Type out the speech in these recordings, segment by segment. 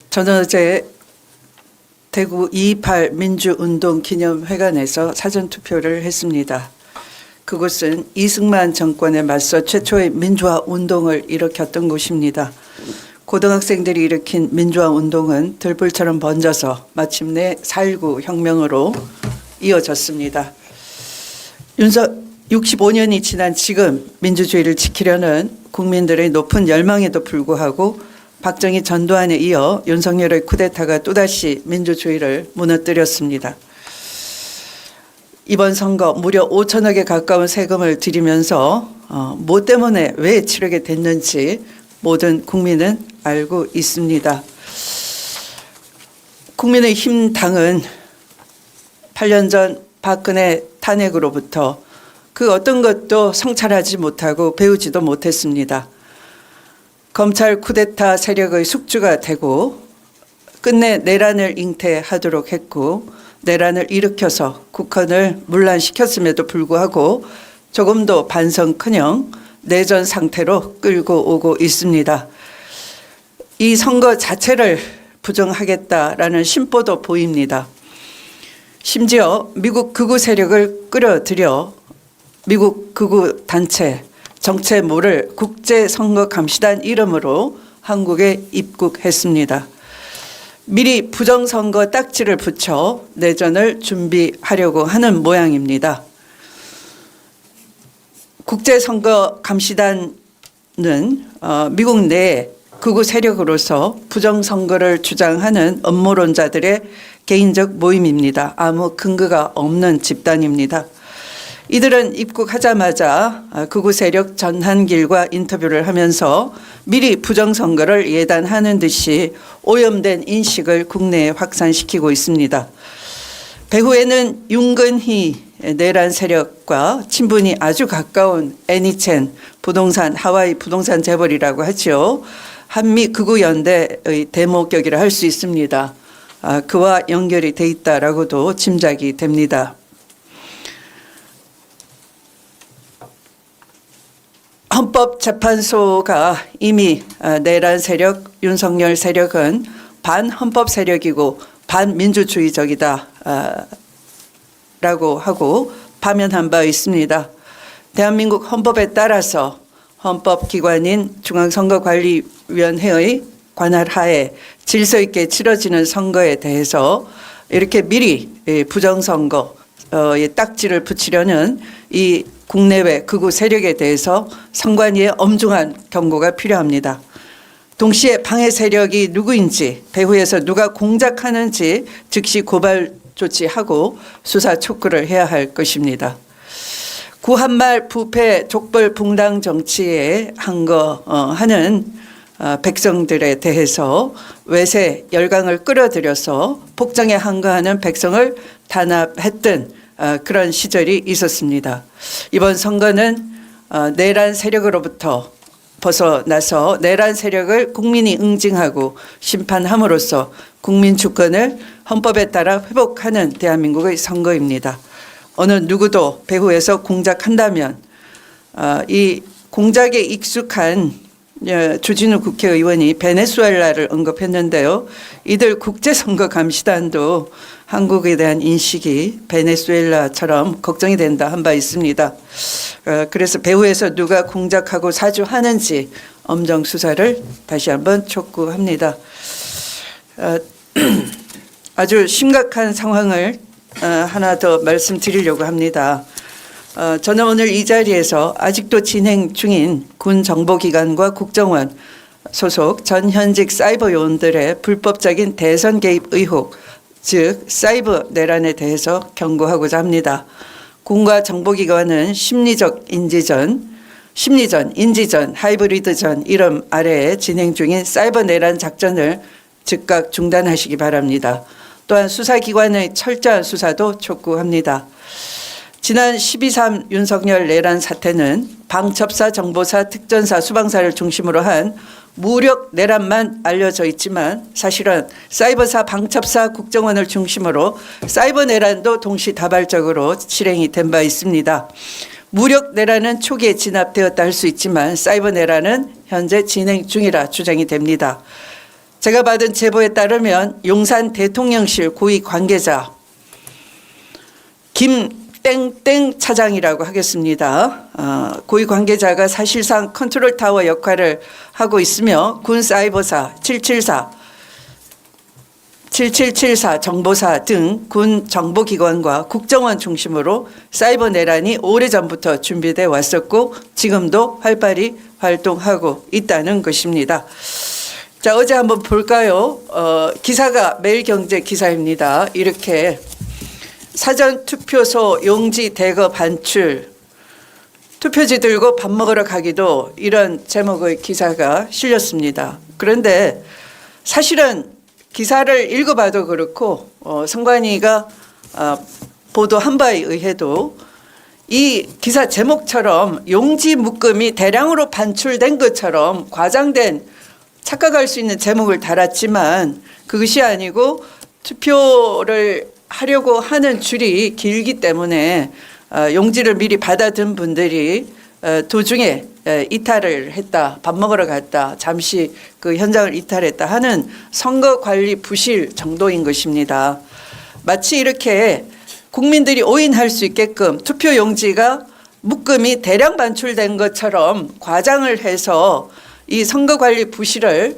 저는 어제 대구 2.28 민주운동 기념회관에서 사전투표를 했습니다. 그곳은 이승만 정권에 맞서 최초의 민주화 운동을 일으켰던 곳입니다. 고등학생들이 일으킨 민주화 운동은 들불처럼 번져서 마침내 4.19 혁명으로 이어졌습니다. 65년이 지난 지금 민주주의를 지키려는 국민들의 높은 열망에도 불구하고 박정희 전두환에 이어 윤석열의 쿠데타가 또다시 민주주의를 무너뜨렸습니다. 이번 선거 무려 5천억에 가까운 세금을 들이면서 뭐 때문에 왜 치르게 됐는지 모든 국민은 알고 있습니다. 국민의힘 당은 8년 전 박근혜 탄핵으로부터 그 어떤 것도 성찰하지 못하고 배우지도 못했습니다. 검찰 쿠데타 세력의 숙주가 되고 끝내 내란을 잉태하도록 했고 내란을 일으켜서 국헌을 문란시켰음에도 불구하고 조금도 반성커녕 내전 상태로 끌고 오고 있습니다. 이 선거 자체를 부정하겠다라는 심보도 보입니다. 심지어 미국 극우 세력을 끌어들여 미국 극우 단체 정체모를 국제선거감시단 이름으로 한국에 입국했습니다. 미리 부정선거 딱지를 붙여 내전을 준비하려고 하는 모양입니다. 국제선거감시단은 미국 내 극우 세력으로서 부정선거를 주장하는 음모론자들의 개인적 모임입니다. 아무 근거가 없는 집단입니다. 이들은 입국하자마자 극우 세력 전한길과 인터뷰를 하면서 미리 부정선거를 예단하는 듯이 오염된 인식을 국내에 확산시키고 있습니다. 배후에는 윤건희 내란 세력과 친분이 아주 가까운 애니첸 부동산 하와이 부동산 재벌이라고 하죠. 한미 극우 연대의 대목격이라 할 수 있습니다. 그와 연결이 돼 있다라고도 짐작이 됩니다. 헌법재판소가 이미 내란 세력, 윤석열 세력은 반헌법 세력이고 반민주주의적이다 라고 하고 파면한 바 있습니다. 대한민국 헌법에 따라서 헌법기관인 중앙선거관리위원회의 관할 하에 질서 있게 치러지는 선거에 대해서 이렇게 미리 부정선거의 딱지를 붙이려는 이 국내외 극우 세력에 대해서 선관위의 엄중한 경고가 필요합니다. 동시에 방해 세력이 누구인지 배후에서 누가 공작하는지 즉시 고발 조치하고 수사 촉구를 해야 할 것입니다. 구한말 부패 족벌 붕당 정치에 항거하는 백성들에 대해서 외세 열강을 끌어들여서 폭정에 항거하는 백성을 단합했던 그런 시절이 있었습니다. 이번 선거는 내란 세력으로부터 벗어나서 내란 세력을 국민이 응징하고 심판함으로써 국민 주권을 헌법에 따라 회복하는 대한민국의 선거입니다. 어느 누구도 배후에서 공작한다면 이 공작에 익숙한 주진우 국회의원이 베네수엘라를 언급했는데요. 이들 국제선거감시단도 한국에 대한 인식이 베네수엘라처럼 걱정이 된다 한 바 있습니다. 그래서 배후에서 누가 공작하고 사주하는지 엄정 수사를 다시 한번 촉구합니다. 아주 심각한 상황을 하나 더 말씀드리려고 합니다. 저는 오늘 이 자리에서 아직도 진행 중인 군 정보기관과 국정원 소속 전현직 사이버 요원들의 불법적인 대선 개입 의혹, 즉 사이버 내란에 대해서 경고하고자 합니다. 군과 정보기관은 심리전, 인지전, 하이브리드전 이름 아래에 진행 중인 사이버 내란 작전을 즉각 중단하시기 바랍니다. 또한 수사기관의 철저한 수사도 촉구합니다. 지난 12.3 윤석열 내란 사태는 방첩사, 정보사, 특전사, 수방사를 중심으로 한 무력 내란만 알려져 있지만 사실은 사이버사, 방첩사, 국정원을 중심으로 사이버 내란도 동시다발적으로 실행이 된 바 있습니다. 무력 내란은 초기에 진압되었다 할 수 있지만 사이버 내란은 현재 진행 중이라 주장이 됩니다. 제가 받은 제보에 따르면 용산 대통령실 고위 관계자 김땡땡 차장이라고 하겠습니다. 고위 관계자가 사실상 컨트롤 타워 역할을 하고 있으며 군 사이버사 7774 정보사 등 군 정보기관과 국정원 중심으로 사이버 내란이 오래전부터 준비돼 왔었고 지금도 활발히 활동하고 있다는 것입니다. 자, 어제 한번 볼까요? 기사가 매일경제 기사입니다. 이렇게 사전투표소 용지 대거 반출, 투표지 들고 밥 먹으러 가기도, 이런 제목의 기사가 실렸습니다. 그런데 사실은 기사를 읽어봐도 그렇고 선관위가 보도한 바에 의해도 이 기사 제목처럼 용지 묶음이 대량으로 반출된 것처럼 과장된, 착각할 수 있는 제목을 달았지만 그것이 아니고 투표를 하려고 하는 줄이 길기 때문에 용지를 미리 받아든 분들이 도중에 이탈을 했다, 밥 먹으러 갔다, 잠시 그 현장을 이탈했다 하는 선거관리 부실 정도인 것입니다. 마치 이렇게 국민들이 오인할 수 있게끔 투표 용지가 묶음이 대량 반출된 것처럼 과장을 해서 이 선거관리 부실을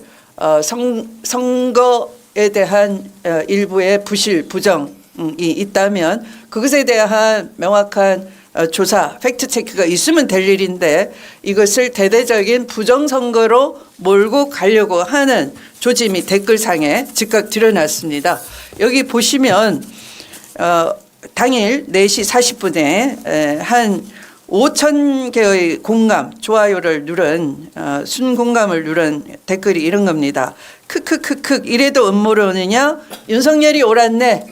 선거에 대한 일부의 부실, 부정이 있다면 그것에 대한 명확한 조사, 팩트체크가 있으면 될 일인데 이것을 대대적인 부정선거로 몰고 가려고 하는 조짐이 댓글상에 즉각 드러났습니다. 여기 보시면 당일 4시 40분에 한 5천 개의 공감, 좋아요를 누른 순공감을 누른 댓글이 이런 겁니다. 크크크크 이래도 음모론이냐? 윤석열이 옳았네.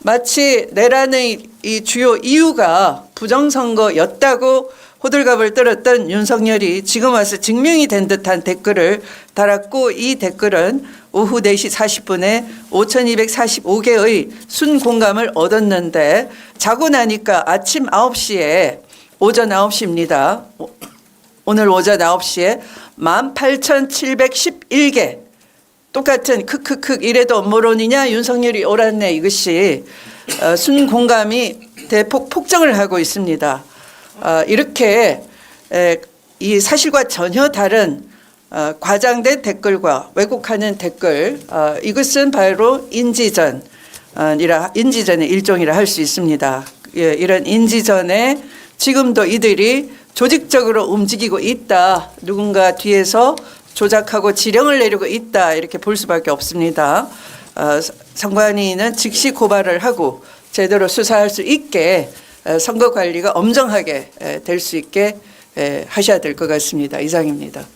마치 내란의 이 주요 이유가 부정선거였다고 호들갑을 떨었던 윤석열이 지금 와서 증명이 된 듯한 댓글을 달았고, 이 댓글은 오후 4시 40분에 5,245개의 순공감을 얻었는데 자고 나니까 아침 9시에, 오전 9시입니다. 오늘 오전 9시에 18,711개 똑같은 크크크 이래도 음모론이냐, 윤석열이 옳았네, 이것이 순공감이 대폭 폭증을 하고 있습니다. 이렇게 이 사실과 전혀 다른 과장된 댓글과 왜곡하는 댓글, 이것은 바로 인지전의 일종이라 할 수 있습니다. 이런 인지전에 지금도 이들이 조직적으로 움직이고 있다, 누군가 뒤에서 조작하고 지령을 내리고 있다, 이렇게 볼 수밖에 없습니다. 선관위는 즉시 고발을 하고 제대로 수사할 수 있게 선거 관리가 엄정하게 될 수 있게 하셔야 될 것 같습니다. 이상입니다.